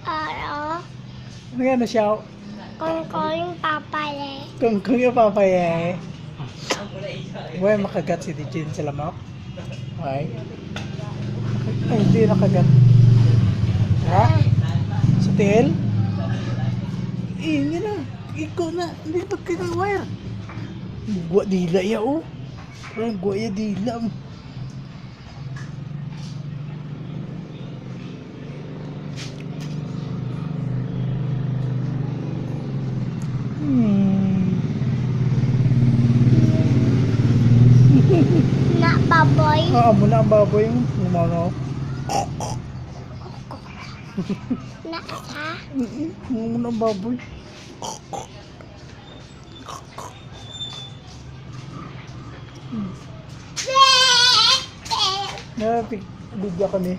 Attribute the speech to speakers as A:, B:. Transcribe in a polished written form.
A: Oo.
B: Ano siya?
A: Kung yung papale.
B: Kung yung papaya eh. Buhay makagat si Dijin sa lamok. Ay. Ay, hindi nakagat. Ha? Sa tail? Eh, hindi na. Ikaw na. Hindi ba kinawire? Gua dila ya oh. Parang gua ya dila mo.
A: Na baboy.
B: Amo na ang baboy yung umano.
A: Na sa.
B: Amo na ang baboy. Bigyan kami.